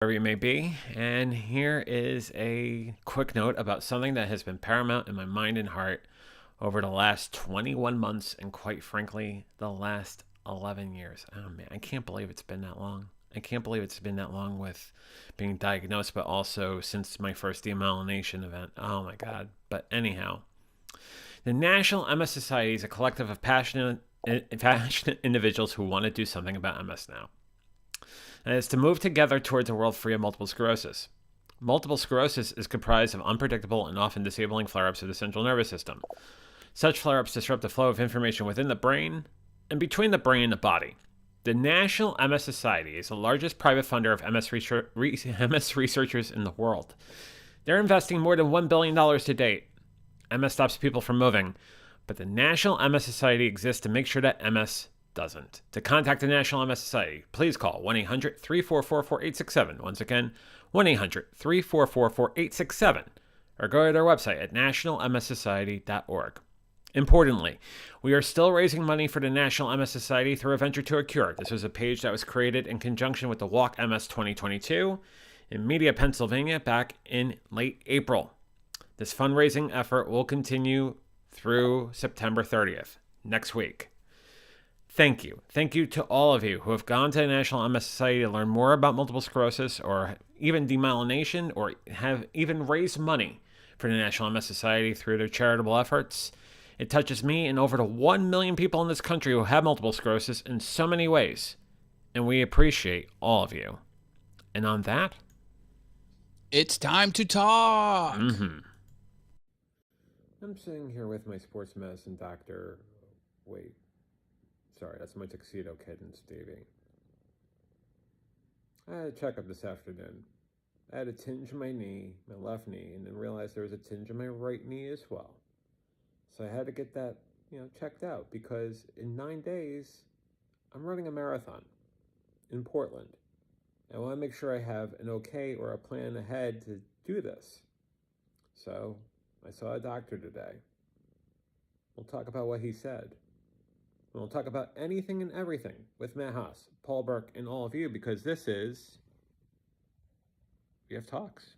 Wherever you may be, and here is a quick note about something that has been paramount in my mind and heart over the last 21 months and, quite frankly, the last 11 years. Oh man, I can't believe it's been that long. I can't believe it's been that long with being diagnosed, but also since my first demyelination event. Oh my God. But anyhow, the National MS Society is a collective of passionate individuals who want to do something about MS now. And it's to move together towards a world free of multiple sclerosis. Multiple sclerosis is comprised of unpredictable and often disabling flare-ups of the central nervous system. Such flare-ups disrupt the flow of information within the brain and between the brain and the body. The National MS Society is the largest private funder of MS researchers in the world. They're investing more than $1 billion to date. MS stops people from moving, but the National MS Society exists to make sure that MS doesn't. To contact the National MS Society, please call 1-800-344-4867. Once again, 1-800-344-4867, or go to their website at nationalmssociety.org. Importantly, we are still raising money for the National MS Society through a Venture to a Cure. This was a page that was created in conjunction with the Walk MS 2022 in Media, Pennsylvania back in late April. This fundraising effort will continue through September 30th, next week. Thank you. Thank you to all of you who have gone to the National MS Society to learn more about multiple sclerosis or even demyelination, or have even raised money for the National MS Society through their charitable efforts. It touches me and over to 1 million people in this country who have multiple sclerosis in so many ways, and we appreciate all of you. And on that, it's time to talk. I'm sitting here with my sports medicine doctor. Wait. Sorry, that's my tuxedo kid and Stevie. I had a checkup this afternoon. I had a tinge in my knee, my left knee, and then realized there was a tinge in my right knee as well. So I had to get that, checked out, because in 9 days, I'm running a marathon in Portland. I want to make sure I have an okay or a plan ahead to do this. So I saw a doctor today. We'll talk about what he said. We'll talk about anything and everything with Matt Haas, Paul Burke, and all of you, because this is VF Talks.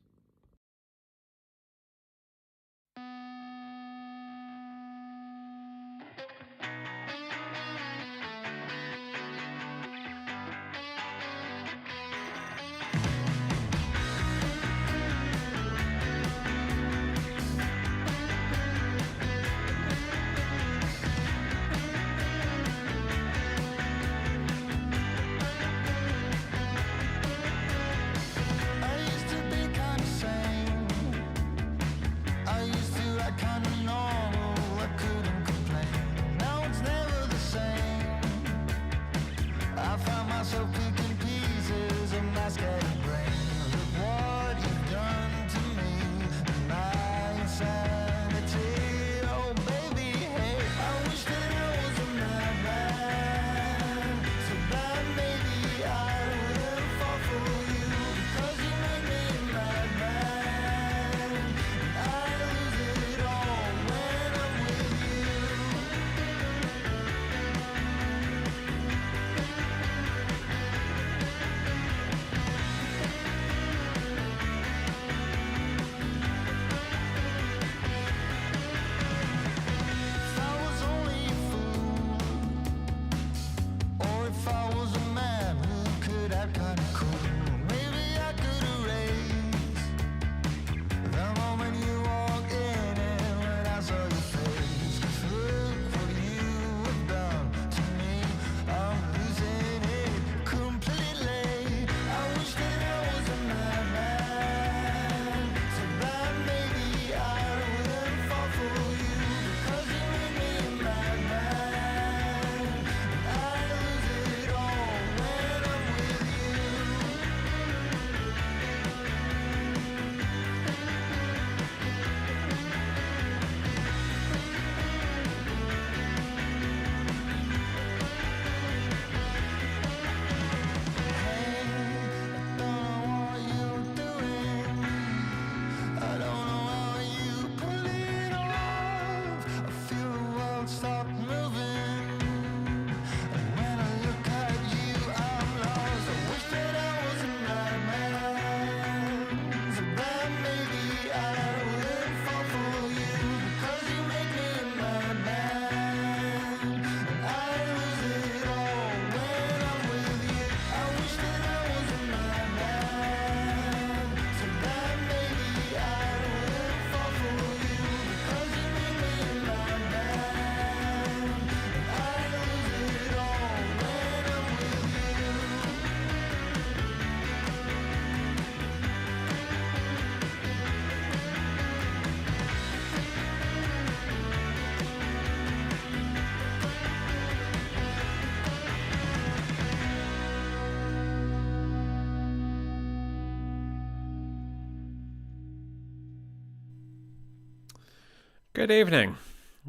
Good evening,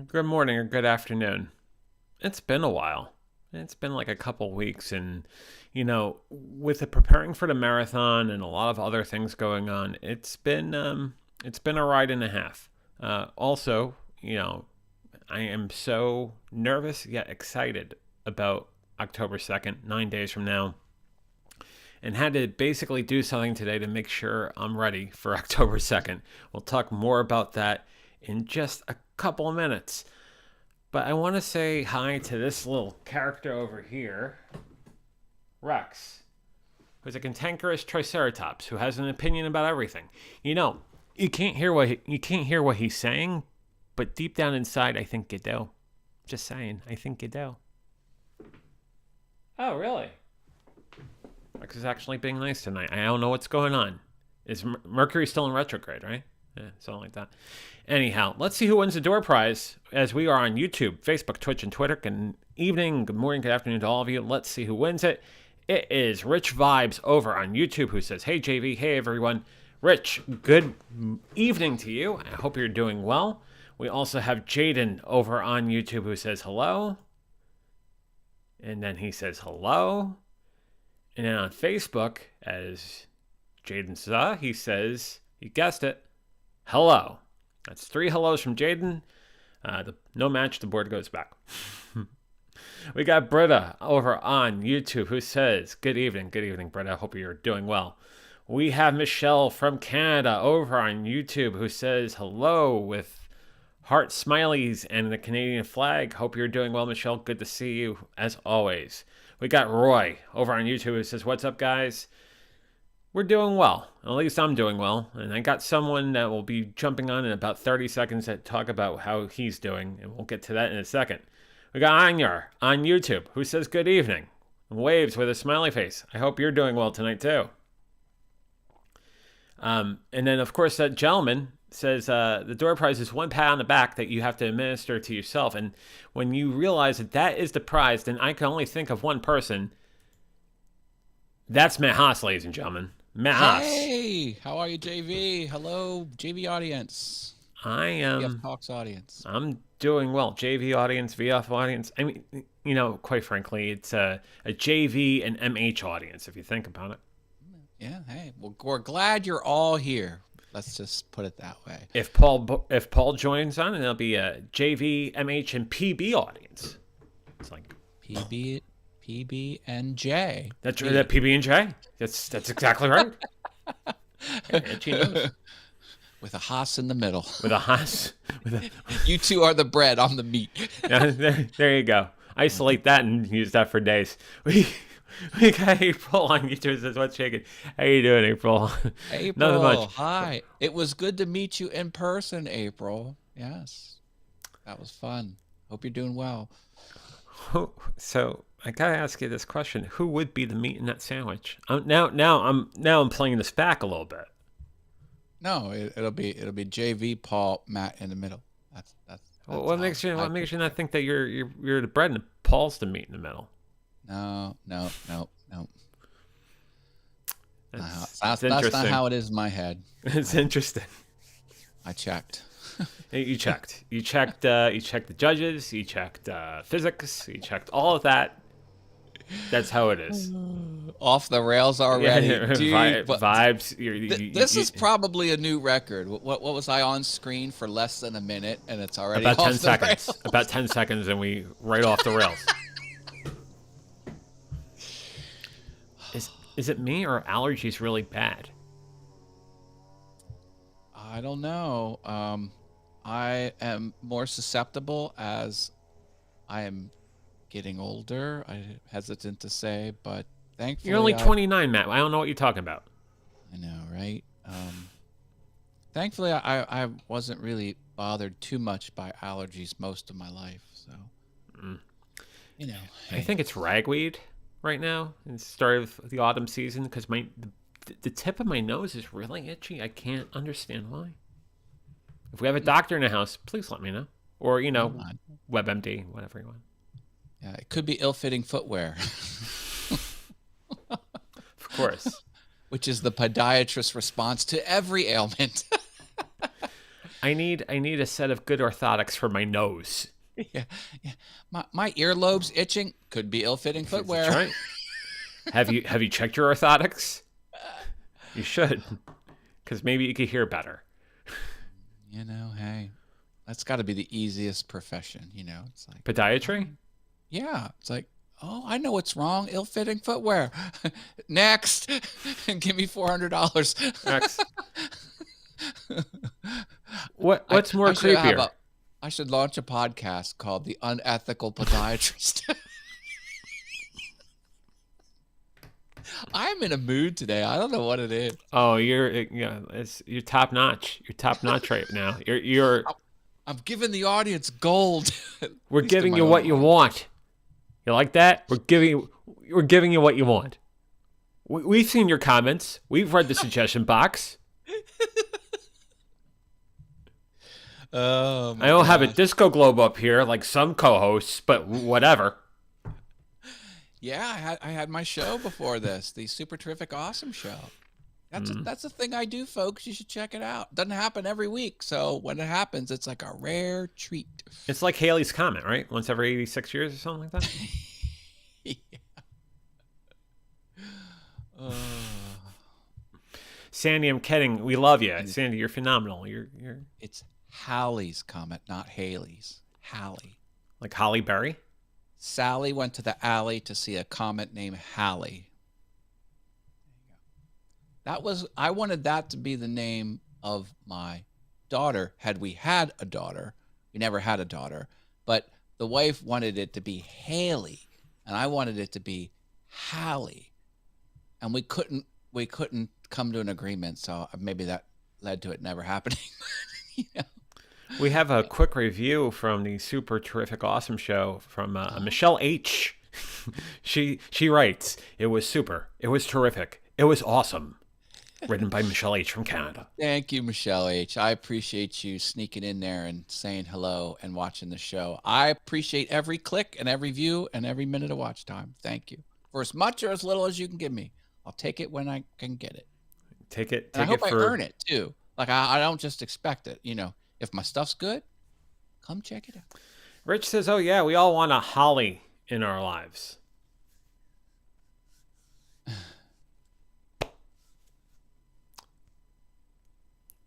good morning, or good afternoon. It's been a while. It's been like a couple weeks, and with the preparing for the marathon and a lot of other things going on, it's been a ride and a half. Also, I am so nervous yet excited about October 2nd, 9 days from now, and had to basically do something today to make sure I'm ready for October 2nd. We'll talk more about that in just a couple of minutes. But I want to say hi to this little character over here, Rex, who's a cantankerous triceratops who has an opinion about everything. You can't hear what he's saying, but deep down inside, I think you do. Just saying, I think you do. Oh, really? Rex is actually being nice tonight. I don't know what's going on. Is Mercury still in retrograde, right? Yeah, something like that. Anyhow, let's see who wins the door prize as we are on YouTube, Facebook, Twitch, and Twitter. Good evening, good morning, good afternoon to all of you. Let's see who wins it. It is Rich Vibes over on YouTube who says, "Hey, JV. Hey, everyone. Rich, good evening to you. I hope you're doing well." We also have Jaden over on YouTube who says hello. And then he says hello. And then on Facebook, as Jaden saw, he says, you guessed it, hello. That's 3 hellos from Jaden. No match, the board goes back. We got Britta over on YouTube who says, good evening, Britta. Hope you're doing well. We have Michelle from Canada over on YouTube who says hello with heart smileys and the Canadian flag. Hope you're doing well, Michelle. Good to see you as always. We got Roy over on YouTube who says, what's up, guys? We're doing well. At least I'm doing well. And I got someone that will be jumping on in about 30 seconds to talk about how he's doing. And we'll get to that in a second. We got Anyar on YouTube who says good evening. And waves with a smiley face. I hope you're doing well tonight too. And then, of course, that gentleman says the door prize is 1 pat on the back that you have to administer to yourself. And when you realize that that is the prize, then I can only think of one person. That's Matt Haas, ladies and gentlemen. Matt Haas. Hey, how are you, JV? Hello, JV audience. I am. VF Talks audience. I'm doing well. JV audience, VF audience. I mean, quite frankly, it's a JV and MH audience, if you think about it. Yeah, hey, well, we're glad you're all here. Let's just put it that way. If Paul joins on, it'll be a JV, MH, and PB audience. It's like PB and J. That's that PB and J. That's exactly right. With a Haas in the middle. With a Haas. You two are the bread. I'm the meat. There you go. Isolate that and use that for days. We got April on YouTube says, what's shaking? How you doing, April? April, Nothing much. Hi. It was good to meet you in person, April. Yes. That was fun. Hope you're doing well. So I gotta ask you this question: who would be the meat in that sandwich? Now I'm playing this back a little bit. No, it'll be JV, Paul, Matt in the middle. That's what makes you not think that you're the bread and Paul's the meat in the middle? No. That's not how it is in my head. It's interesting. I checked. You checked. You checked the judges. You checked physics. You checked all of that. That's how it is. Off the rails already, dude. Vibes. This is probably a new record. What was I on screen for less than a minute, and it's already about off 10 the seconds. rails. About 10 seconds, and we right off the rails. Is it me or allergies really bad? I don't know. I am more susceptible as I am getting older. I'm hesitant to say, but thankfully you're only 29, Matt. I don't know what you're talking about. I know, right? Thankfully, I wasn't really bothered too much by allergies most of my life. So, I think it's ragweed right now. It's the start of the autumn season because the tip of my nose is really itchy. I can't understand why. If we have a doctor in the house, please let me know. Or, WebMD, whatever you want. Yeah, it could be ill-fitting footwear. Of course. Which is the podiatrist's response to every ailment. I need a set of good orthotics for my nose. Yeah, yeah. My earlobes itching. Could be ill-fitting footwear. That's right. Have you checked your orthotics? You should, because maybe you could hear better. You know, hey, that's got to be the easiest profession. You know, it's like Podiatry? yeah, it's like, oh, I know what's wrong. Ill-fitting footwear. Next, and give me $400. Next. What's more creepier? I should launch a podcast called The Unethical Podiatrist. I'm in a mood today. I don't know what it is. Oh, you're top notch. You're top notch right now. You're. I'm giving the audience gold. We're giving you what you want. You like that? We're giving you what you want. We've seen your comments. We've read the suggestion box. Oh, I don't have a disco globe up here like some co-hosts, but whatever. Yeah, I had my show before this, the Super Terrific Awesome Show. That's a thing I do, folks. You should check it out. Doesn't happen every week, so when it happens, it's like a rare treat. It's like Halley's Comet, right? Once every 86 years or something like that. Yeah. Sandy, I'm kidding. We love you, Sandy. You're phenomenal. You're. It's Halley's Comet, not Haley's. Halley. Like Holly Berry. Sally went to the alley to see a comet named Halley. I wanted that to be the name of my daughter. Had we had a daughter, we never had a daughter, but the wife wanted it to be Haley, and I wanted it to be Hallie, and we couldn't come to an agreement. So maybe that led to it never happening. You know? We have a quick review from the Super Terrific Awesome Show from Michelle H. She writes, "It was super. It was terrific. It was awesome." Written by Michelle H. from Canada. Thank you, Michelle H. I appreciate you sneaking in there and saying hello and watching the show. I appreciate every click and every view and every minute of watch time. Thank you. For as much or as little as you can give me, I'll take it when I can get it. Take it. I hope I earn it too. Like I don't just expect it. You know, if my stuff's good, come check it out. Rich says, "Oh yeah, we all want a Holly in our lives."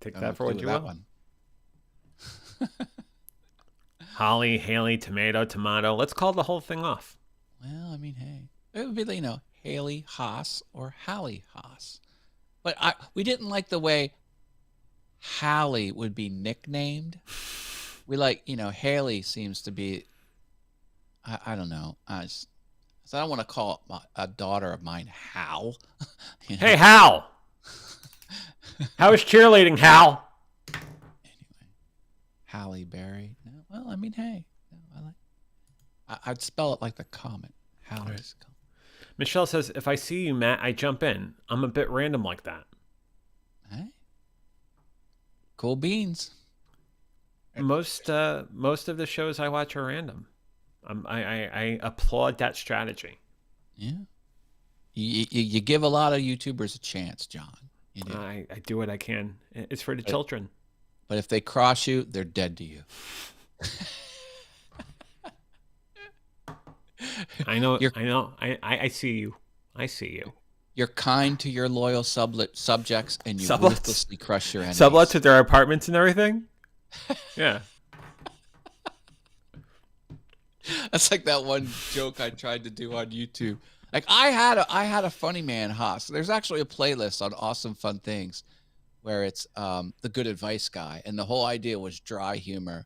Take that for what you will. Holly, Haley, tomato. Let's call the whole thing off. Well, I mean, hey, it would be, Haley Haas or Hallie Haas. But we didn't like the way Hallie would be nicknamed. We like, Haley seems to be, I don't know. So I don't want to call a daughter of mine Hal. Hey, Hal. How is cheerleading, Hal? Anyway, Halle Berry. No, well, I mean, hey, I'd spell it like the comet. Halle's Comet. Michelle says, "If I see you, Matt, I jump in. I'm a bit random like that." Hey, cool beans. Most of the shows I watch are random. I applaud that strategy. Yeah, you give a lot of YouTubers a chance, John. I do what I can. It's for the children. But if they cross you, they're dead to you. I know. I see you. I see you. You're kind to your loyal subjects, and you ruthlessly crush your enemies. Sublets with their apartments and everything? Yeah. That's like that one joke I tried to do on YouTube. Like I had a funny man Haas. There's actually a playlist on Awesome Fun Things where it's the good advice guy, and the whole idea was dry humor,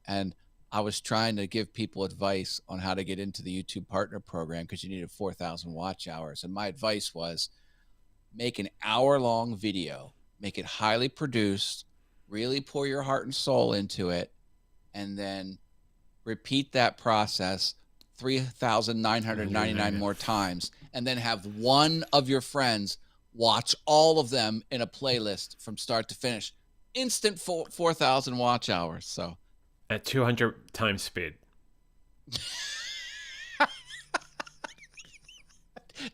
and I was trying to give people advice on how to get into the YouTube Partner Program because you needed 4,000 watch hours, and my advice was make an hour-long video, make it highly produced, really pour your heart and soul into it, and then repeat that process 3,999 more times, and then have one of your friends watch all of them in a playlist from start to finish. Instant 4,000 watch hours. So at 200 times speed.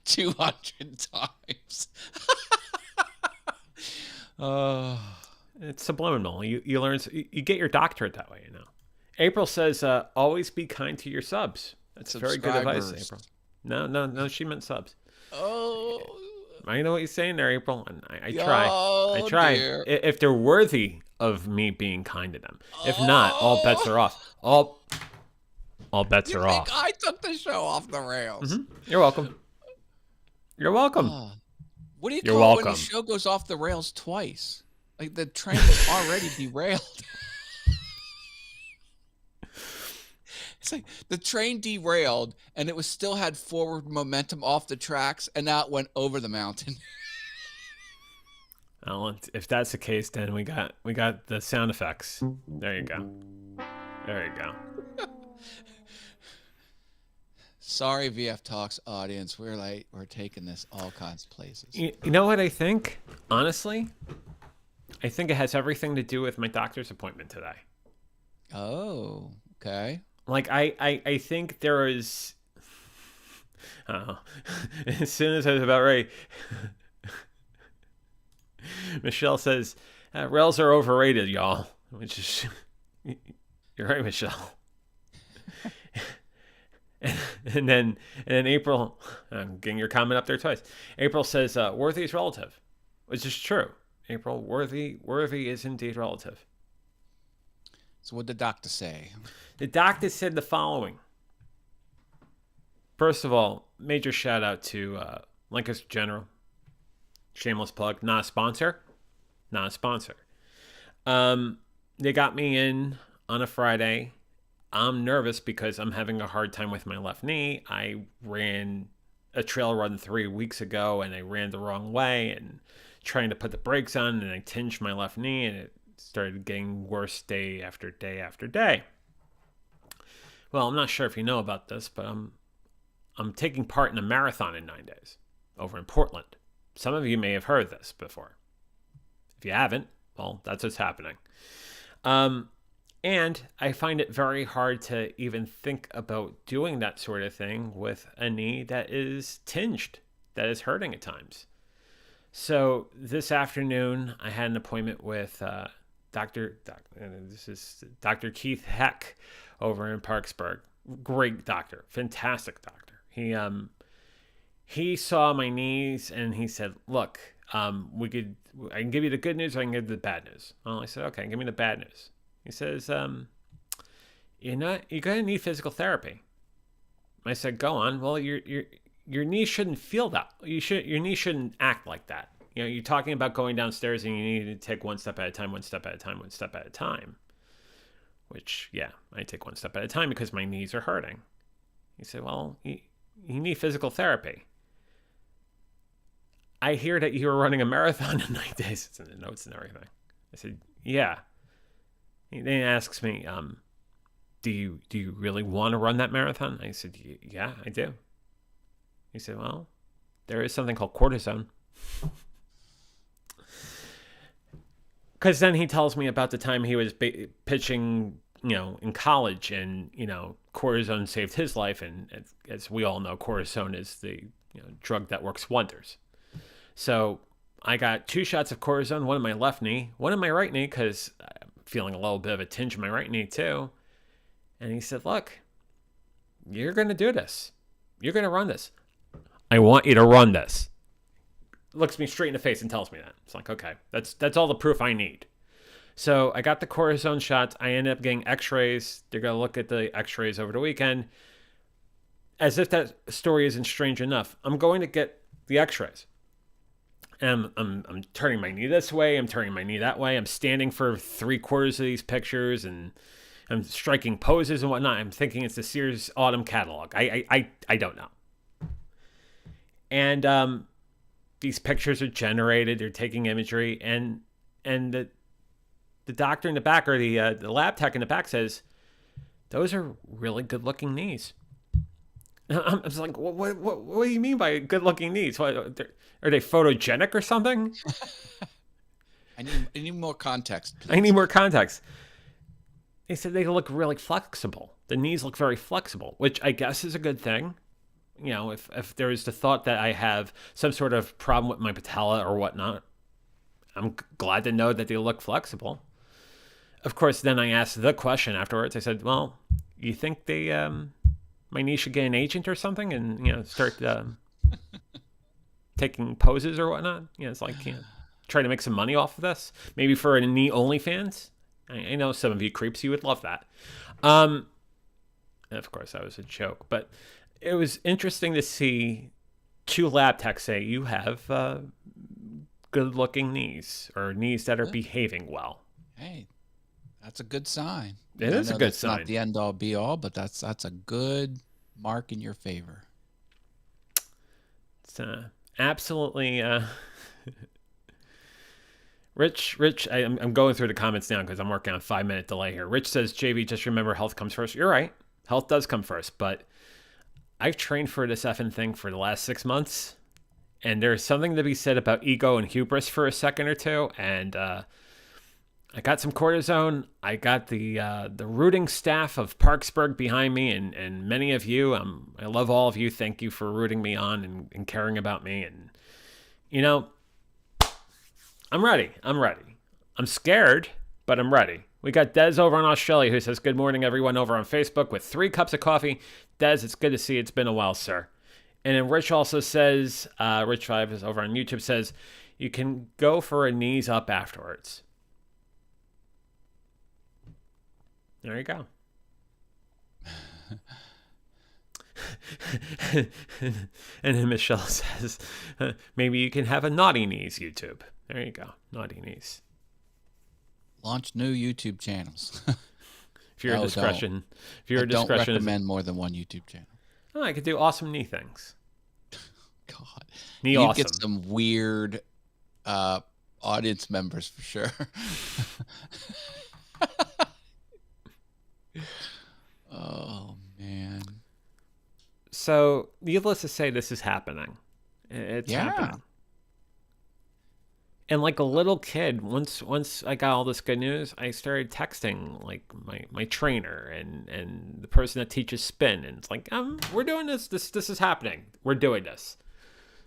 200 times. It's subliminal. You learn. You get your doctorate that way. April says, "Always be kind to your subs." That's very good advice, April. No. She meant subs. Oh. I know what you're saying there, April, and I try. I try. Dear. If they're worthy of me being kind to them. If not, all bets are off. All bets are off. I took the show off the rails. You're welcome. You're welcome. What do you call it when the show goes off the rails twice? Like the train was already derailed. It's like the train derailed and it was still had forward momentum off the tracks, and now it went over the mountain. Well, if that's the case, then we got the sound effects. There you go. There you go. Sorry, VF Talks audience. We're taking this all kinds of places. You know what I think? Honestly, I think it has everything to do with my doctor's appointment today. Oh, okay. Like I think there is. As soon as I was about ready, Michelle says, "Rails are overrated, y'all." Which is, you're right, Michelle. And then April, I'm getting your comment up there twice. April says, "Worthy is relative," which is true. April, worthy is indeed relative. So what did the doctor say? The doctor said the following. First of all, major shout out to Lancaster General. Shameless plug. Not a sponsor. They got me in on a Friday. I'm nervous because I'm having a hard time with my left knee. I ran a trail run 3 weeks ago and I ran the wrong way and trying to put the brakes on, and I tinged my left knee and it started getting worse day after day after day. Well, I'm not sure if you know about this, but I'm taking part in a marathon in 9 days over in Portland. Some of you may have heard this before. If you haven't, well, that's what's happening. And I find it very hard to even think about doing that sort of thing with a knee that is tinged, that is hurting at times. So this afternoon, I had an appointment with Dr. Keith Heck over in Parksburg. Great doctor, fantastic doctor. He saw my knees and he said, "Look, I can give you the good news, or I can give you the bad news." Well, I said, "Okay, give me the bad news." He says, "You're gonna need physical therapy." I said, "Go on." "Well, your knee shouldn't feel that. Your knee shouldn't act like that. You're talking about going downstairs and you need to take one step at a time, one step at a time, one step at a time." Which, yeah, I take one step at a time because my knees are hurting. He said, "Well, you need physical therapy." "I hear that you were running a marathon in 9 days." It's in the notes and everything. I said, "Yeah." He then asks me, do you really want to run that marathon?" I said, "Yeah, I do." He said, "Well, there is something called cortisone." Because then he tells me about the time he was pitching, in college, and, cortisone saved his life. And as we all know, cortisone is the drug that works wonders. So I got 2 shots of cortisone, one in my left knee, one in my right knee, because I'm feeling a little bit of a tinge in my right knee too. And he said, "Look, you're going to do this. You're going to run this. I want you to run this." Looks me straight in the face and tells me that. It's like, okay, that's all the proof I need. So I got the cortisone shots. I ended up getting x-rays. They're going to look at the x-rays over the weekend. As if that story isn't strange enough, I'm going to get the x-rays. And I'm turning my knee this way. I'm turning my knee that way. I'm standing for 3/4 of these pictures, and I'm striking poses and whatnot. I'm thinking it's the Sears Autumn catalog. I don't know. And these pictures are generated. They're taking imagery, and the doctor in the back, or the lab tech in the back, says, "Those are really good-looking knees." I'm just like, what do you mean by good-looking knees? What, are they photogenic or something? I need more context, please. I need more context. They said they look really flexible. The knees look very flexible, which I guess is a good thing. If there is the thought that I have some sort of problem with my patella or whatnot, I'm glad to know that they look flexible. Of course, then I asked the question afterwards. I said, well, you think they, my knee should get an agent or something and, start taking poses or whatnot? It's like, try to make some money off of this. Maybe for a knee OnlyFans. I know some of you creeps, you would love that. And of course, that was a joke. But it was interesting to see two lab techs say you have good-looking knees or knees that are behaving well. Hey, that's a good sign. It is a good sign. Not the end-all, be-all, but that's a good mark in your favor. It's absolutely... Rich, I'm going through the comments now because I'm working on a 5-minute delay here. Rich says, JV, just remember health comes first. You're right. Health does come first, but I've trained for this effing thing for the last 6 months, and there's something to be said about ego and hubris for a second or two, and I got some cortisone. I got the rooting staff of Parksburg behind me, and many of you. I love all of you. Thank you for rooting me on and caring about me, and I'm ready. I'm scared, but I'm ready. We got Des over in Australia who says, good morning, everyone, over on Facebook with 3 cups of coffee. Des, it's good to see you. It's been a while, sir. And then Rich also says, Rich5 is over on YouTube, says, you can go for a knees up afterwards. There you go. And then Michelle says, maybe you can have a naughty knees YouTube. There you go. Naughty knees. Launch new YouTube channels. If you're a discretion. If you're a don't discretion. recommend more than one YouTube channel. Oh, I could do awesome knee things. God. Knee You'd awesome. get some weird audience members for sure. Oh, man. So, needless to say, this is happening. It's happening. And like a little kid, once I got all this good news, I started texting like my trainer and the person that teaches spin, and it's like, we're doing this. This is happening. We're doing this.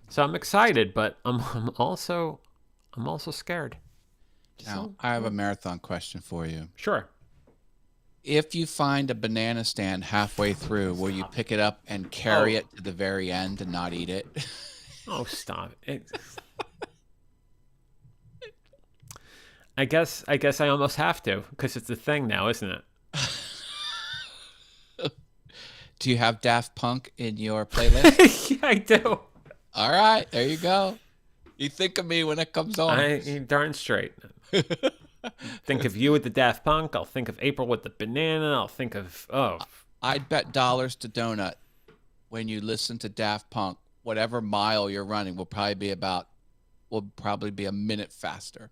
So I'm excited, but I'm also scared. Now, I have a marathon question for you. Sure. If you find a banana stand halfway through, will you pick it up and carry it to the very end and not eat it? Oh, stop it. I guess I almost have to because it's a thing now, isn't it? Do you have Daft Punk in your playlist? Yeah, I do. All right, there you go. You think of me when it comes on. You're darn straight. Think of you with the Daft Punk. I'll think of April with the banana. I'll think of I'd bet dollars to donut when you listen to Daft Punk, whatever mile you're running will probably be a minute faster.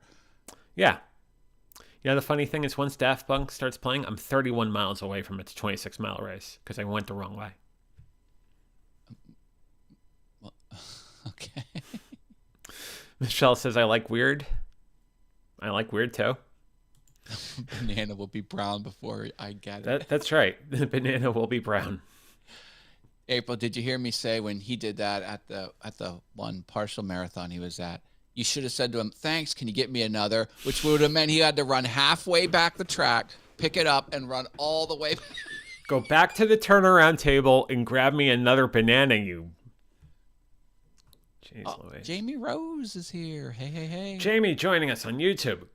Yeah. The funny thing is once Daft Punk starts playing, I'm 31 miles away from its 26-mile race because I went the wrong way. Well, okay. Michelle says, I like weird. I like weird too. Banana will be brown before I get it. That's right. The banana will be brown. April, did you hear me say when he did that at the one partial marathon he was at? You should have said to him, thanks, can you get me another? Which would have meant he had to run halfway back the track, pick it up, and run all the way back. Go back to the turnaround table and grab me another banana, you. Jeez Louise. Jamie Rose is here. Hey. Jamie joining us on YouTube.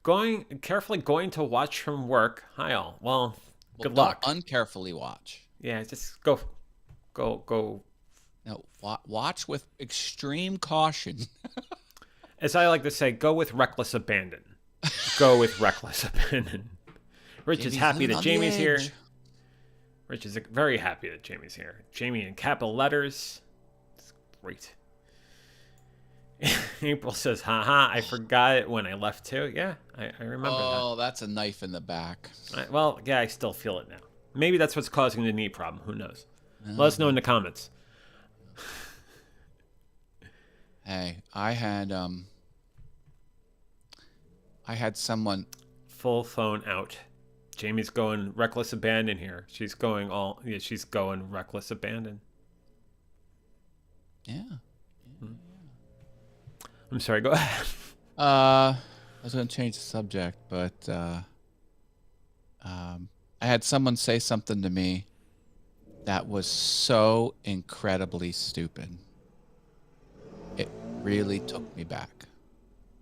Carefully going to watch from work. Hi, all. Well, good luck. Uncarefully watch. Yeah, just go. No, watch with extreme caution. As I like to say, go with reckless abandon. Go with reckless abandon. Rich is happy that Jamie's here. Rich is very happy that Jamie's here. Jamie in capital letters. It's great. April says, haha, I forgot it when I left too. Yeah, I remember that. Oh, that's a knife in the back. I still feel it now. Maybe that's what's causing the knee problem. Who knows? Let us know in the comments. Hey, I had someone. Full phone out. Jamie's going reckless abandon here. She's going reckless abandon. Yeah. I'm sorry, go ahead. was going to change the subject, but I had someone say something to me that was so incredibly stupid. It really took me back.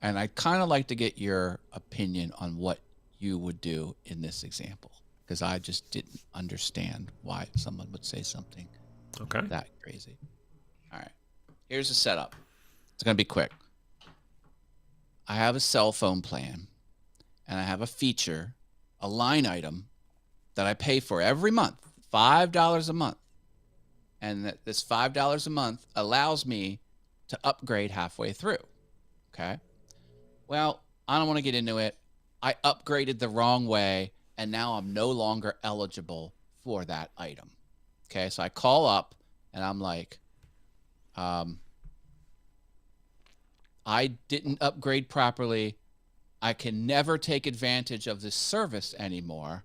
And I'd kind of like to get your opinion on what you would do in this example, because I just didn't understand why someone would say something that crazy. All right. Here's the setup. It's going to be quick. I have a cell phone plan, and I have a feature, a line item that I pay for every month, $5 a month. And that this $5 a month allows me to upgrade halfway through. Okay. Well, I don't want to get into it. I upgraded the wrong way, and now I'm no longer eligible for that item. Okay. So I call up and I'm like, I didn't upgrade properly. I can never take advantage of this service anymore.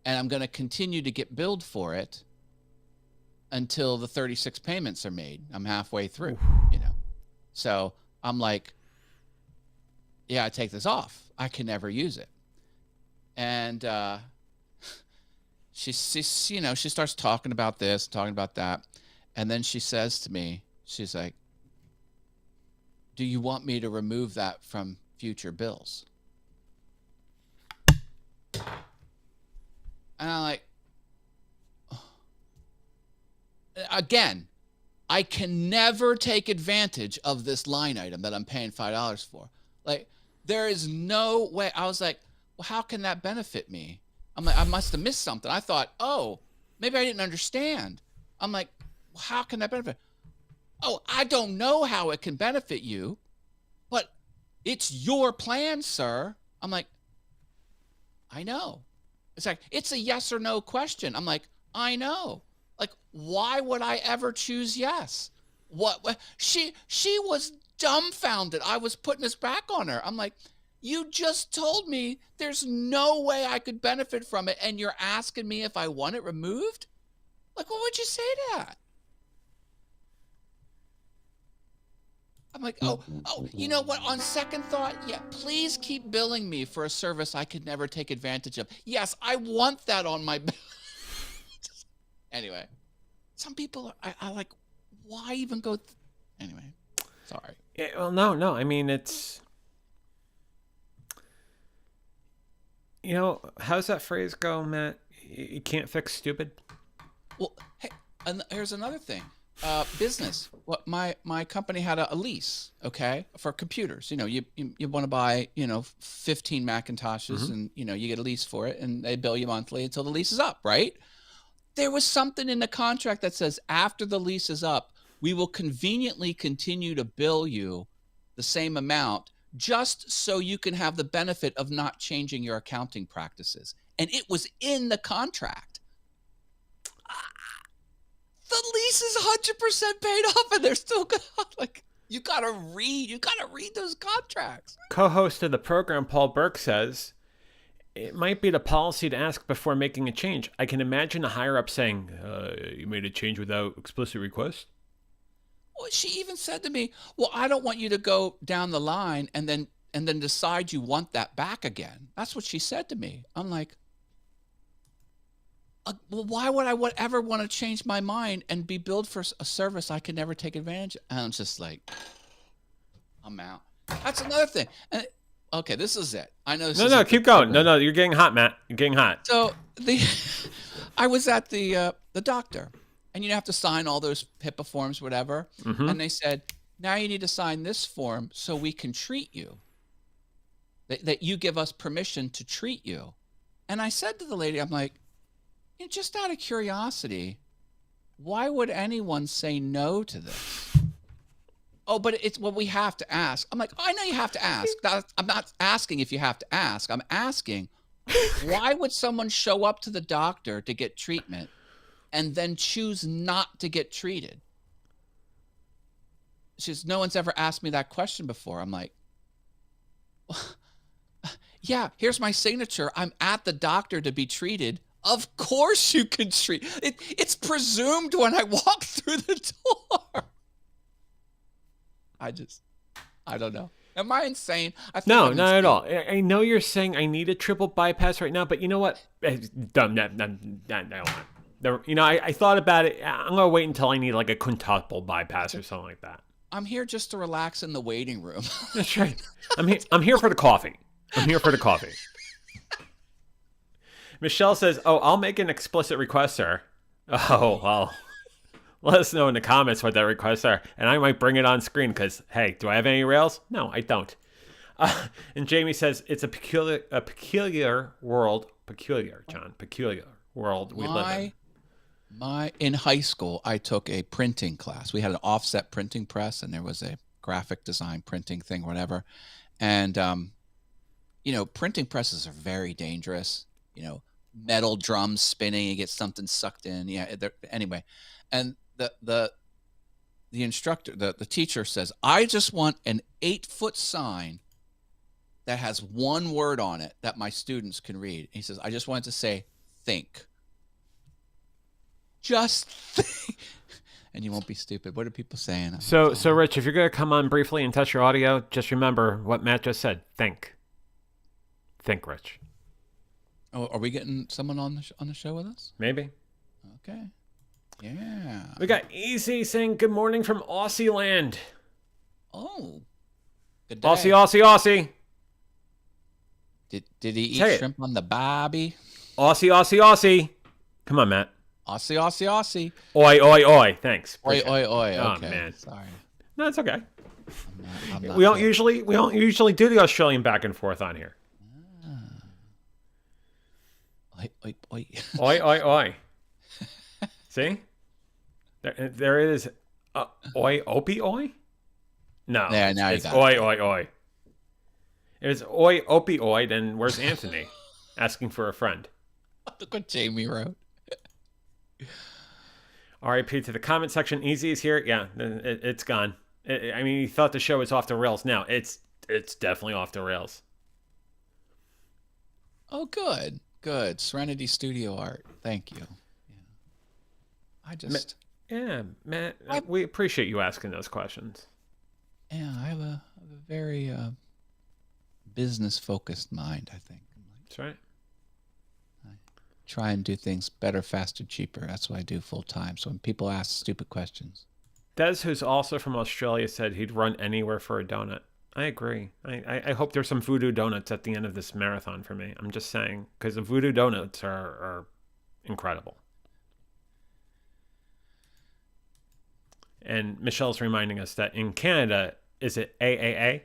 And I'm going to continue to get billed for it until the 36 payments are made. I'm halfway through, you know? So I'm like, yeah, I take this off. I can never use it. And she starts talking about this, talking about that. And then she says to me, she's like, do you want me to remove that from future bills? And I'm like, again, I can never take advantage of this line item that I'm paying $5 for. Like, there is no way. I was like, well, how can that benefit me? I'm like, I must have missed something. I thought, oh, maybe I didn't understand. I'm like, well, how can that benefit? Oh, I don't know how it can benefit you, but it's your plan, sir. I'm like, I know. It's like, it's a yes or no question. I'm like, I know. Like, why would I ever choose yes? What? She was dumbfounded. I was putting this back on her. I'm like, you just told me there's no way I could benefit from it, and you're asking me if I want it removed? Like, what would you say to that? I'm like, oh, you know what? On second thought, yeah, please keep billing me for a service I could never take advantage of. Yes, I want that on my bill. Anyway, some people, I like, why even go? Anyway, sorry. Yeah, well, no. I mean, it's, you know, how's that phrase go, Matt? You can't fix stupid. Well, hey, and here's another thing. Business. What my company had a lease, okay, for computers. You know, you want to buy, 15 Macintoshes, and you get a lease for it, and they bill you monthly until the lease is up, right? There was something in the contract that says after the lease is up, we will conveniently continue to bill you the same amount just so you can have the benefit of not changing your accounting practices. And it was in the contract. The lease is 100% paid off, and they're still gonna, like, you gotta read those contracts. Co-host of the program, Paul Burke, says it might be the policy to ask before making a change. I can imagine a higher up saying, "You made a change without explicit request." Well, she even said to me, "Well, I don't want you to go down the line and then decide you want that back again." That's what she said to me. I'm like, well, why would I ever want to change my mind and be billed for a service I could never take advantage of? And I'm just like, I'm out. That's another thing. And, okay, this is it. I know. No, keep going. No, you're getting hot, Matt. You're getting hot. So I was at the doctor, and you have to sign all those HIPAA forms, whatever. And they said, now you need to sign this form so we can treat you. That you give us permission to treat you. And I said to the lady, I'm like, just out of curiosity, why would anyone say no to this? Oh, but it's what we have to ask. I'm like, I know you have to ask. I'm not asking if you have to ask. I'm asking, why would someone show up to the doctor to get treatment and then choose not to get treated? She says, no one's ever asked me that question before. I'm like, yeah, here's my signature. I'm at the doctor to be treated. Of course you can treat. It's presumed when I walk through the door. I don't know. Am I insane? I think No, I'm not at insane. all. I know you're saying I need a triple bypass right now, but you know what? Dumb. You know, I thought about it. I'm gonna wait until I need like a quintuple bypass or something like that. I'm here just to relax in the waiting room. That's right. I'm here. I'm here for the coffee. I'm here for the coffee. Michelle says, "Oh, I'll make an explicit request, sir." Oh well. Let us know in the comments what that requests are, and I might bring it on screen. Because hey, do I have any rails? No, I don't. And Jamie says it's a peculiar world. Peculiar, John. Peculiar world we live in. In high school, I took a printing class. We had an offset printing press, and there was a graphic design printing thing, whatever. And you know, printing presses are very dangerous. You know, metal drums spinning, you get something sucked in. Yeah. Anyway, and the instructor, the teacher says, I just want an 8-foot sign that has one word on it that my students can read. He says, I just want it to say, think. Just think. And you won't be stupid. What are people saying? So Rich, if you're going to come on briefly and test your audio, just remember what Matt just said. Think. Think, Rich. Oh, are we getting someone on the show with us? Maybe. Okay. Yeah. We got Easy saying good morning from Aussie land. Oh. Good day. Aussie. Did he eat shrimp on the barbie? Aussie. Come on, Matt. Aussie. Oi. Thanks. Oi. Okay. Oh man. Sorry. No, it's okay. I'm not we don't usually do the Australian back and forth on here. Oi. Oi. See? There it is. Oi? No. Yeah, now it's you got it. oi. If it's oi, then where's Anthony? Asking for a friend. Look what Jamie wrote. RIP to the comment section. Easy is here. Yeah, it's gone. I mean, you thought the show was off the rails. Now it's definitely off the rails. Oh, good. Serenity Studio Art. Thank you. Yeah. Matt, we appreciate you asking those questions. Yeah, I have a very business-focused mind, I think. That's right. I try and do things better, faster, cheaper. That's what I do full-time. So when people ask stupid questions. Des, who's also from Australia, said he'd run anywhere for a donut. I agree. I hope there's some Voodoo Donuts at the end of this marathon for me. I'm just saying, because the Voodoo Donuts are incredible. And Michelle's reminding us that in Canada, is it AAA?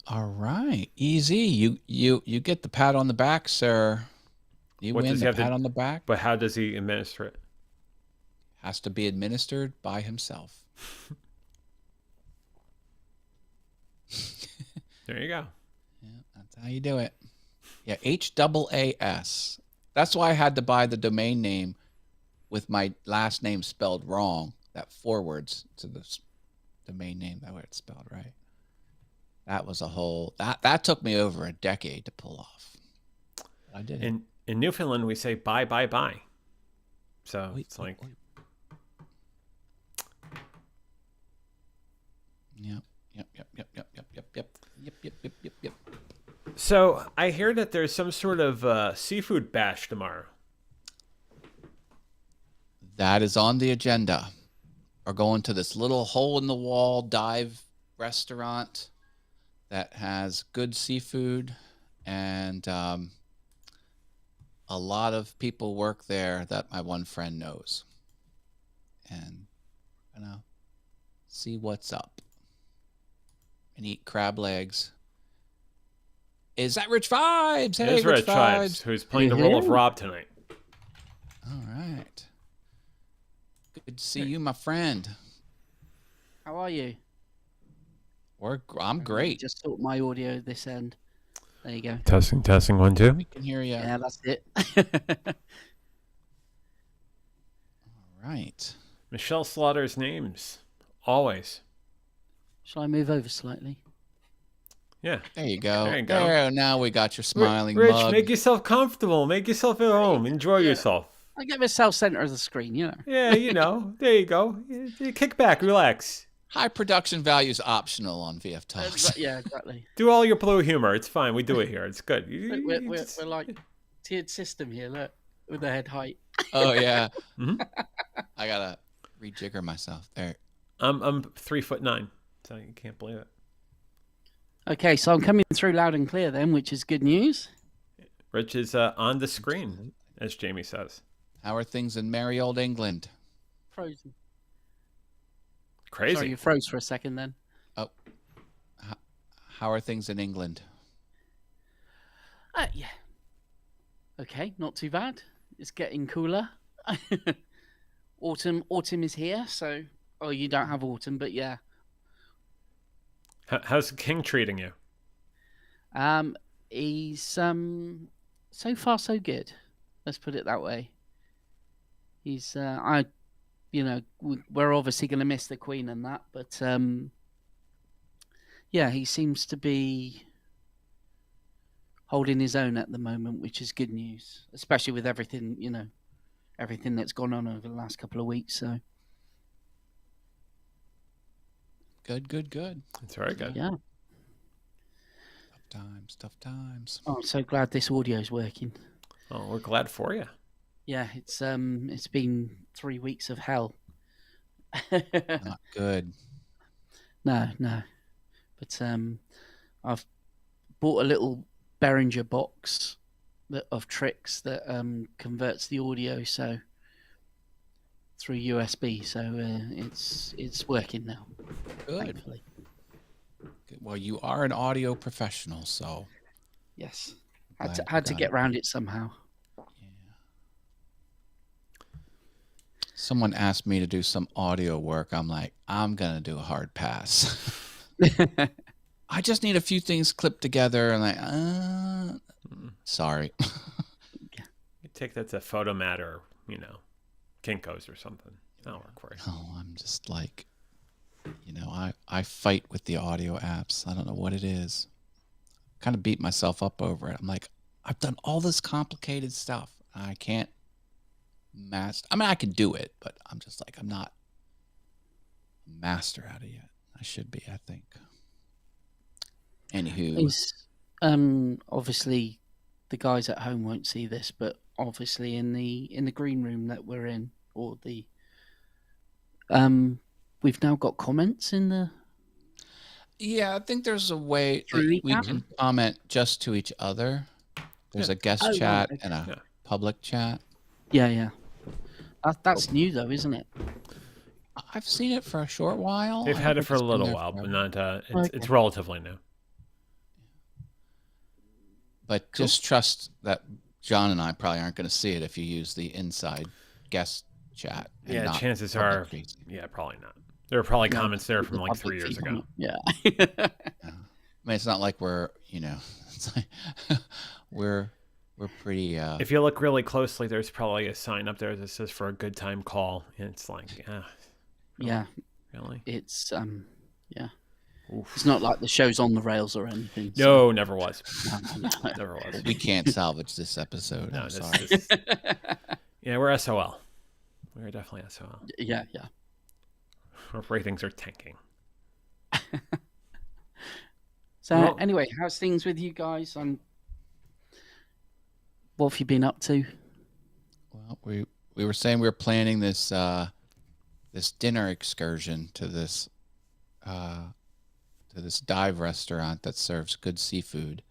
All right, easy. You get the pat on the back, sir. You win the pat on the back. But how does he administer it? Has to be administered by himself. There you go. Yeah, that's how you do it. Yeah, HAAS. That's why I had to buy the domain name with my last name spelled wrong. That forwards to the domain name that way it's spelled right. That was a whole that took me over a decade to pull off. I did it. In Newfoundland, we say bye. So it's like. Yep. So I hear that there's some sort of seafood bash tomorrow. That is on the agenda. We're going to this little hole-in-the-wall dive restaurant that has good seafood, and a lot of people work there that my one friend knows. And we're gonna see what's up and eat crab legs. Is that Rich Vibes? Hey, It's Rich Vibes, who's playing the role of Rob tonight. All right. Good to see you, my friend. How are you? I'm great. Just sort my audio this end. There you go. Testing 1 2. We can hear you. Yeah, that's it. All right. Michelle Slaughter's names always. Shall I move over slightly? Yeah. There you go. There you go. There, now we got your smiling Rich, mug. make yourself comfortable. Make yourself at home. Enjoy yourself. I get myself center of the screen, you know. Yeah, there you go. You kick back, relax. High production value is optional on VF Talks. Yeah, exactly. Do all your blue humor. It's fine. We do it here. It's good. We're like tiered system here. Look, with the head height. Oh yeah. Mhm. I gotta rejigger myself there. I'm 3'9", so you can't believe it. Okay, so I'm coming through loud and clear then, which is good news. Rich is on the screen, as Jamie says. How are things in merry old England? Frozen. Crazy. Sorry, you froze for a second then. Oh, how are things in England? Yeah. Okay, not too bad. It's getting cooler. Autumn is here, so you don't have autumn, but yeah. How's the king treating you? He's so far so good. Let's put it that way. He's we're obviously going to miss the Queen and that, but yeah, he seems to be holding his own at the moment, which is good news, especially with everything that's gone on over the last couple of weeks. So Good. It's very good. yeah, Tough times. I'm so glad this audio is working. Oh, we're glad for you. Yeah, it's been 3 weeks of hell. Not good. No, but I've bought a little Behringer box of tricks that converts the audio through USB, so it's working now. Good. Thankfully. Well, you are an audio professional, so Yes, Glad had to you've get done round it somehow. yeah. Someone asked me to do some audio work. I'm like, I'm gonna do a hard pass. I just need a few things clipped together, and sorry. You take that to Photomat or Kinko's or something. That'll work for you. Oh, I'm just like, I fight with the audio apps. I don't know what it is. Kind of beat myself up over it. I'm like, I've done all this complicated stuff. I can't master. I mean, I can do it, but I'm just like, I'm not a master at it yet. I should be, I think. Anywho, It's, obviously the guys at home won't see this, but obviously in the green room that we're in, or the we've now got comments in the yeah, I think there's a way Through that the we app? can comment just to each other. There's Yeah. a guest Oh, right, chat okay. and a Yeah. public chat. yeah. That's new though, isn't it? I've seen it for a short while. They've I had don't it for a think it's been little there while, but forever. not. It's relatively new. But Cool. just trust that John and I probably aren't going to see it if you use the inside guest chat. And Yeah, not chances public are. facing. Yeah, probably not. There are probably No, comments there from the like public 3 years feed, ago. Yeah. Yeah. I mean, it's not like we're, it's like we're pretty. If you look really closely, there's probably a sign up there that says for a good time call. And it's like, Yeah. really? It's yeah. Oof. It's not like the show's on the rails or anything. No, never was. No. Never was. we can't salvage this episode. No, I'm this- sorry. this- yeah, we're SOL. We're definitely SOL. Yeah. Our ratings are tanking. So Well- anyway, how's things with you guys? What have you been up to? Well, we were saying we were planning this this dinner excursion to this dive restaurant that serves good seafood.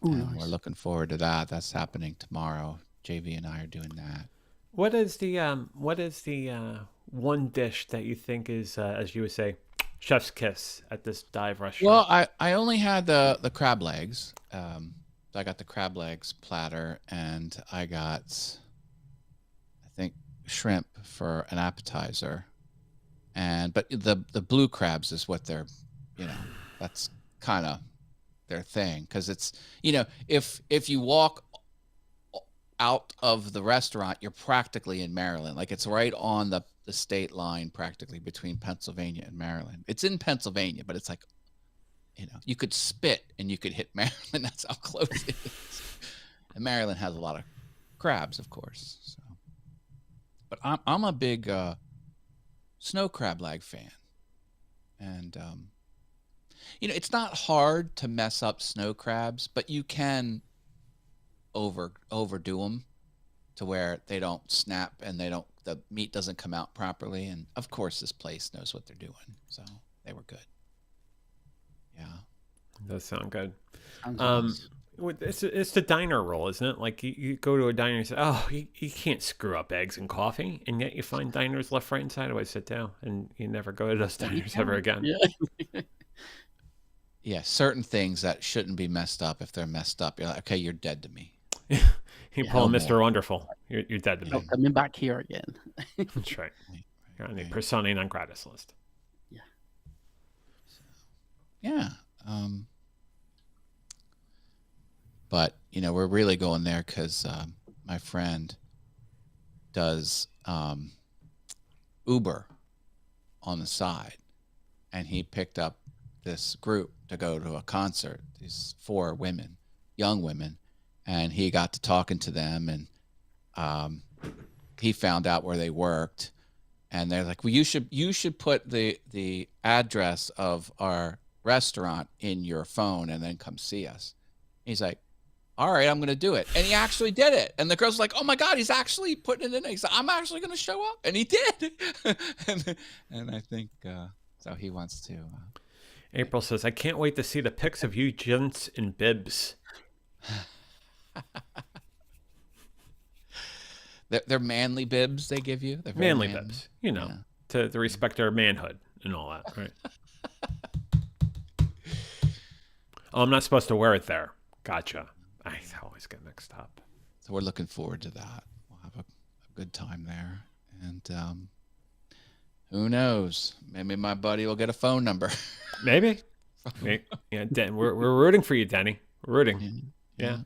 Oh, And nice. we're looking forward to that. That's happening tomorrow. JV and I are doing that. What is the one dish that you think is, as you would say, chef's kiss at this dive restaurant? Well, I only had the crab legs. I got the crab legs platter, and I got, I think, shrimp for an appetizer. But the blue crabs is what they're, that's kind of their thing, because it's, if you walk out of the restaurant, you're practically in Maryland. Like, it's right on the state line practically between Pennsylvania and Maryland. It's in Pennsylvania, but it's like, you could spit and you could hit Maryland. That's how close it is. And Maryland has a lot of crabs, of course. So But I'm a big snow crab leg fan, and it's not hard to mess up snow crabs, but you can overdo them to where they don't snap and the meat doesn't come out properly. And of course, this place knows what they're doing, so they were good. Yeah, Does sound good. Sounds nice. It's the diner rule, isn't it? Like you go to a diner and say, "Oh, you can't screw up eggs and coffee," and yet you find diners left, right, and sideways sit down, and you never go to those diners ever again. Yeah. yeah. Certain things that shouldn't be messed up. If they're messed up, you're like, okay, you're dead to me. You pull no Mr. more. Wonderful. You're dead to me. Not coming back here again. That's right. You're on the persona non gratis list. Yeah. But we're really going there because my friend does Uber on the side, and he picked up this group to go to a concert. These 4 women, young women, and he got to talking to them, and he found out where they worked, and they're like, "Well, you should put the address of our restaurant in your phone and then come see us." He's like, "All right, I'm going to do it." And he actually did it. And the girl's like, "Oh my God, he's actually putting it in." He's like, "I'm actually going to show up." And he did. and I think so he wants to. April says, "I can't wait to see the pics of you gents in bibs." They're manly bibs they give you. They're very Manly bibs, to respect their manhood and all that, right? Oh, I'm not supposed to wear it there. Gotcha. I always get mixed up. So we're looking forward to that. We'll have a good time there. And who knows? Maybe my buddy will get a phone number. Maybe. Yeah, we're rooting for you, Denny. We're rooting. Yeah.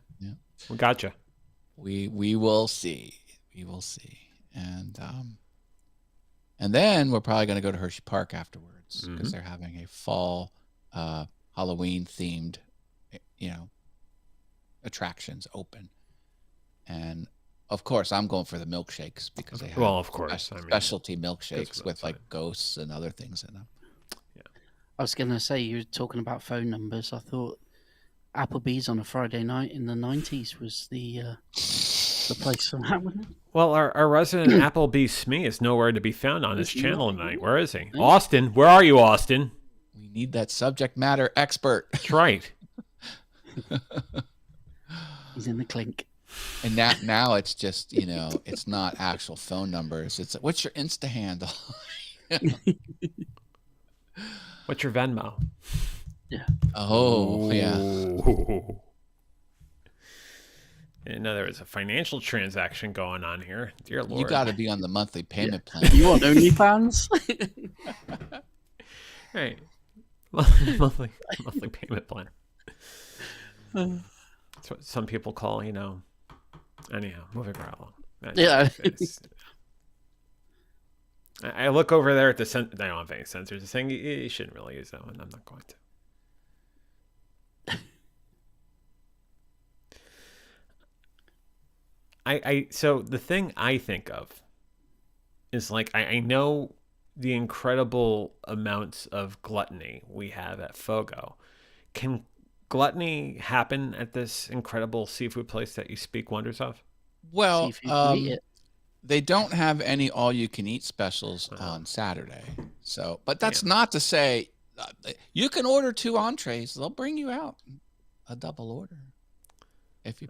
We gotcha. We will see. We will see. And then we're probably going to go to Hershey Park afterwards because they're having a fall Halloween themed, attractions open. And of course, I'm going for the milkshakes because they have of course, specialty milkshakes with like ghosts and other things in them. Yeah. I was going to say, you were talking about phone numbers. I thought Applebee's on a Friday night in the 90s was the place for that one. Well, our resident Applebee's Smee is nowhere to be found on this channel tonight. Where is he? Austin, where are you, Austin? We need that subject matter expert. That's right. He's in the clink. And now it's just, it's not actual phone numbers. It's what's your Insta handle? What's your Venmo? Yeah. Oh, yeah. And there is a financial transaction going on here. Dear Lord. You got to be on the monthly payment plan. You want OnlyFans? Right. monthly payment plan. That's what some people call, anyhow, moving right along. Yeah. I look over there at the I don't have any sensors. Saying you shouldn't really use that one. I'm not going to. So the thing I think of is like I know the incredible amounts of gluttony we have at Fogo. Can gluttony happen at this incredible seafood place that you speak wonders of? Well, See if you can eat it. they don't have any all-you-can-eat specials on Saturday. So, but that's not to say you can order 2 entrees. They'll bring you out a double order if you.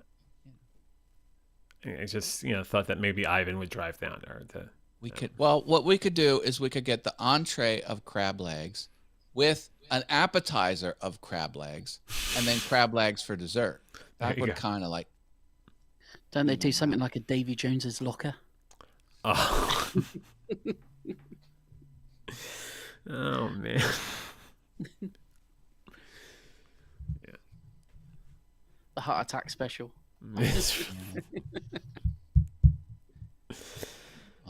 I just thought that maybe Ivan would drive down there to. We could. Well, what we could do is we could get the entree of crab legs with an appetizer of crab legs, and then crab legs for dessert. That would kind of like. Don't they do something like a Davy Jones's Locker? Oh. Oh man. Yeah. The heart attack special. Well,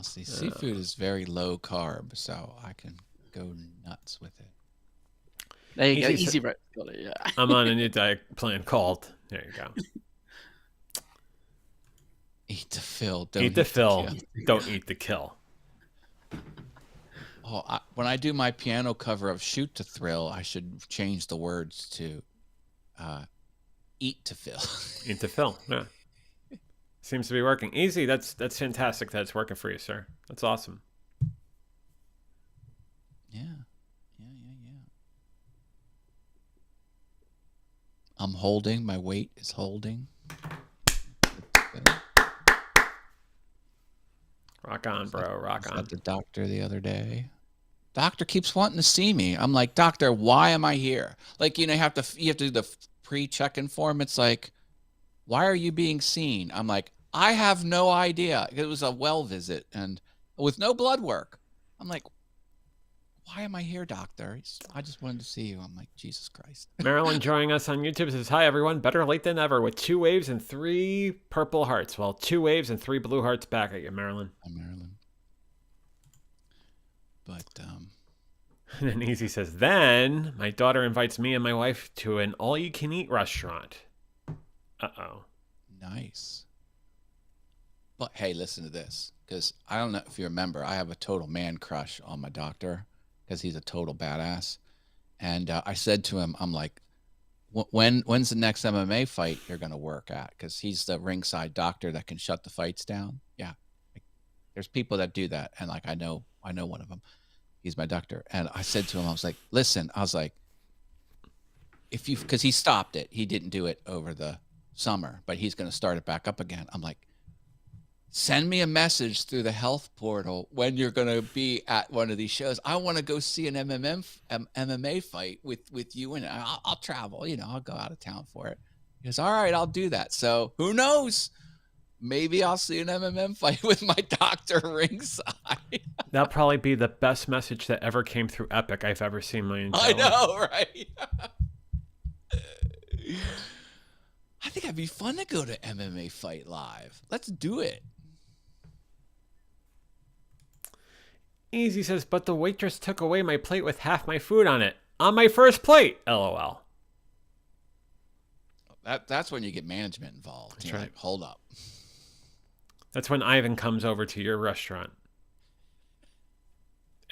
see, seafood is very low carb, so I can go nuts with it. There you go. Easy Easy Rex got it. Yeah. I'm on a new diet plan called. There you go. Eat to fill. Don't Eat the fill. kill. Don't eat the kill. Oh, when I do my piano cover of Shoot to Thrill, I should change the words to Eat to Fill. Eat the fill. Yeah. Seems to be working. Easy. That's fantastic that it's working for you, sir. That's awesome. Yeah. I'm holding. My weight is holding. Rock on, bro. Rock I was on. at the doctor the other day. Doctor keeps wanting to see me. I'm like, doctor, why am I here? Like, you have to do the pre-check-in form. It's like, why are you being seen? I'm like, I have no idea. It was a well visit and with no blood work. I'm like, why am I here, doctor? I just wanted to see you. I'm like, Jesus Christ. Marilyn joining us on YouTube says, hi, everyone. Better late than ever with 2 waves and 3 purple hearts. Well, 2 waves and 3 blue hearts back at you, Marilyn. Hi, Marilyn. But, And then Easy says, then my daughter invites me and my wife to an all-you-can-eat restaurant. Uh-oh. nice. But, hey, listen to this. Because I don't know if you remember, I have a total man crush on my doctor because he's a total badass. And I said to him, I'm like, when's the next MMA fight you're going to work at? Because he's the ringside doctor that can shut the fights down. Yeah. Like, there's people that do that. And like, I know one of them. He's my doctor. And I said to him, I was like, listen, I was like, because he stopped it. He didn't do it over the summer, but he's going to start it back up again. I'm like, send me a message through the health portal when you're going to be at one of these shows. I want to go see an MMA fight with you, and I'll travel. I'll go out of town for it. He goes, all right, I'll do that. So who knows? Maybe I'll see an MMA fight with my doctor ringside. That'll probably be the best message that ever came through Epic I've ever seen in my entire I life. know, right? I think it'd be fun to go to MMA Fight Live. Let's do it. Easy says, but the waitress took away my plate with half my food on it. On my first plate. LOL. That's when you get management involved. That's You're right. like, hold up. That's when Ivan comes over to your restaurant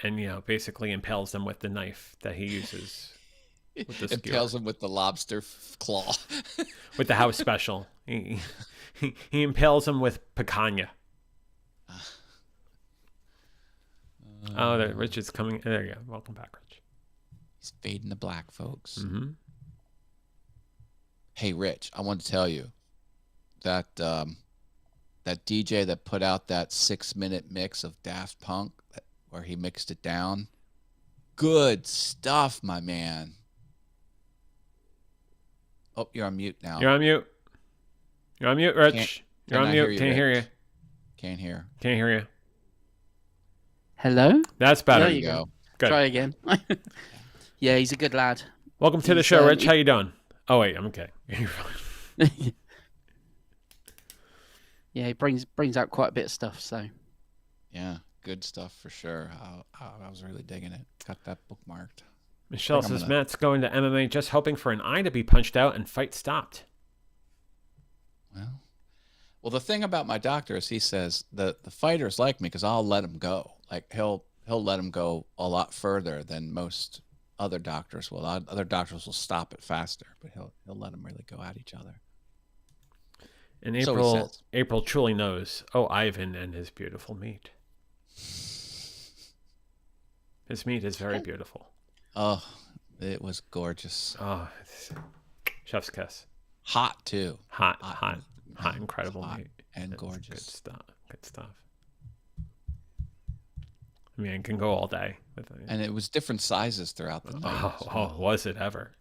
and, basically impales them with the knife that he uses with the skewer. Impales him with the lobster claw. With the house special. He impales him with picanha. Oh, Rich is coming. There you go. Welcome back, Rich. He's fading to black, folks. Mm-hmm. Hey, Rich, I want to tell you that that DJ that put out that 6-minute mix of Daft Punk where he mixed it down, good stuff, my man. Oh, you're on mute now. You're on mute. You're on mute, Rich. You're on mute. Can't hear you. Can't hear. Can't hear you. Hello? That's better. There you go. Good. Try again. Yeah, he's a good lad. Welcome to the show, Rich. How you doing? Oh, wait. I'm okay. You're fine. Yeah, he brings out quite a bit of stuff, so. Yeah, good stuff for sure. I was really digging it. Got that bookmarked. Michelle says, Matt's going to MMA just hoping for an eye to be punched out and fight stopped. Well, the thing about my doctor is he says the fighters like me because I'll let him go. Like he'll let him go a lot further than most other doctors will. Other doctors will stop it faster, but he'll let them really go at each other. And So April truly knows. Oh, Ivan and his beautiful meat. His meat is very beautiful. Oh, it was gorgeous. Oh, it's chef's kiss. Hot too. Hot, incredible hot meat. and It's gorgeous. Good stuff. Good stuff. I mean, it can go all day with it. And it was different sizes throughout the night. Oh, was it ever?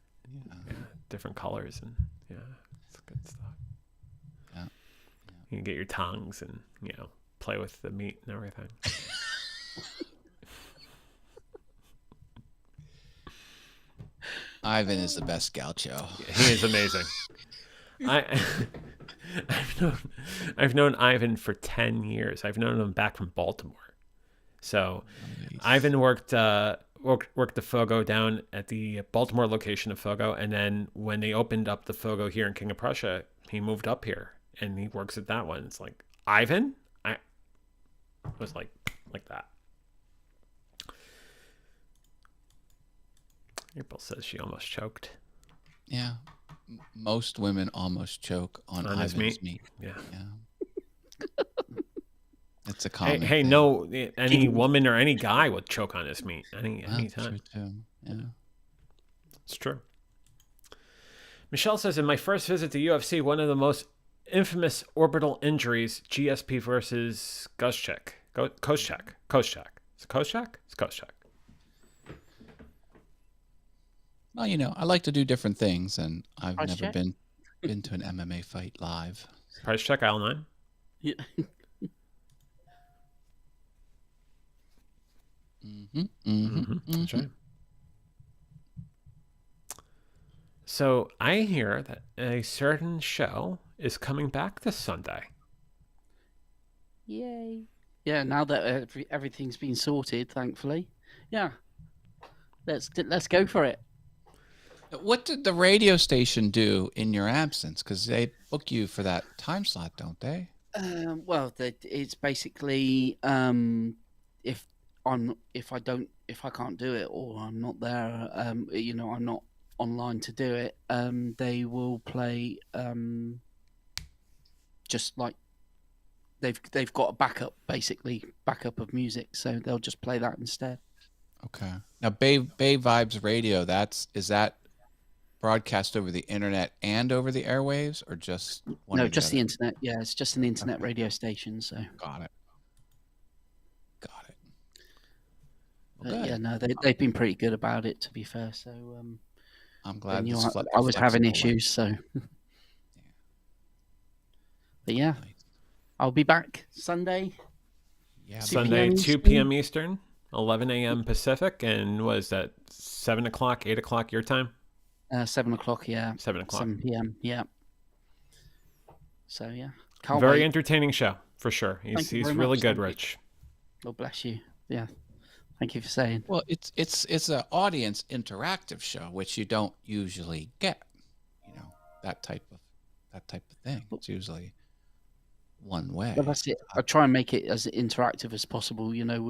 Yeah. Yeah, different colors and it's good stuff. Yeah. You can get your tongs and play with the meat and everything. Ivan is the best gaucho. He is amazing. I've known Ivan for 10 years. I've known him back from Baltimore. So Ivan worked the Fogo down at the Baltimore location of Fogo, and then when they opened up the Fogo here in King of Prussia, he moved up here and he works at that one. It's like Ivan, I was like that. April says she almost choked. Yeah. Most women almost choke on his Ivan's meat. meat. Yeah. It's a common Hey, thing. no, any woman or any guy would choke on his meat anytime. True too. Yeah. It's true. Michelle says, in my first visit to UFC, one of the most infamous orbital injuries, GSP versus Koscheck. Koscheck. Is it Koscheck? It's Koscheck. Well, you know, I like to do different things, and I've Price never check? been to an MMA fight live. Price check, aisle 9. Yeah. That's right. So I hear that a certain show is coming back this Sunday. Yay. Yeah, now that everything's been sorted, thankfully. Yeah. Let's go for it. What did the radio station do in your absence? Because they book you for that time slot, don't they? Well, it's basically if I can't do it or I'm not there, you know, I'm not online to do it. They will play just like they've got a backup of music, so they'll just play that instead. Okay. Now, Bay Vibes Radio, is that broadcast over the internet and over the airwaves, or just one? No, or just the other? internet. Yeah, it's just an internet radio station. So Got it. Well, good. yeah, no, they've been pretty good about it, to be fair. So I'm glad. you this know, fle- I was having flexible way. issues, so. But yeah, Nice. I'll be back Sunday. Yeah. 2 Sunday, p.m. 2 p.m. Eastern, 11 a.m. Pacific, and was that 7 o'clock, 8 o'clock your time? 7 o'clock, yeah. 7 o'clock. 7 p.m. Yeah. So yeah, can't Very wait. entertaining show for sure. Thank you He's very really much. good, Thank you. Rich. God bless you. Yeah, thank you for saying. Well, it's an audience interactive show, which you don't usually get. You know, that type of thing. It's usually one way. Well, that's it. I try and make it as interactive as possible. You know,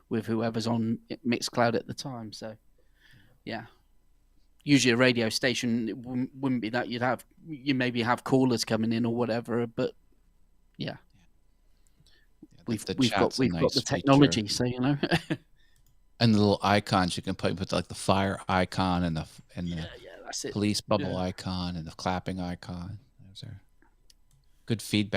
with whoever's on Mixcloud at the time. So yeah. Usually a radio station it wouldn't be that. You maybe have callers coming in or whatever, but yeah, we've got the technology, so you know. And the little icons you can put like the fire icon and the yeah, that's it. police bubble icon and the clapping icon. Those are good feedback.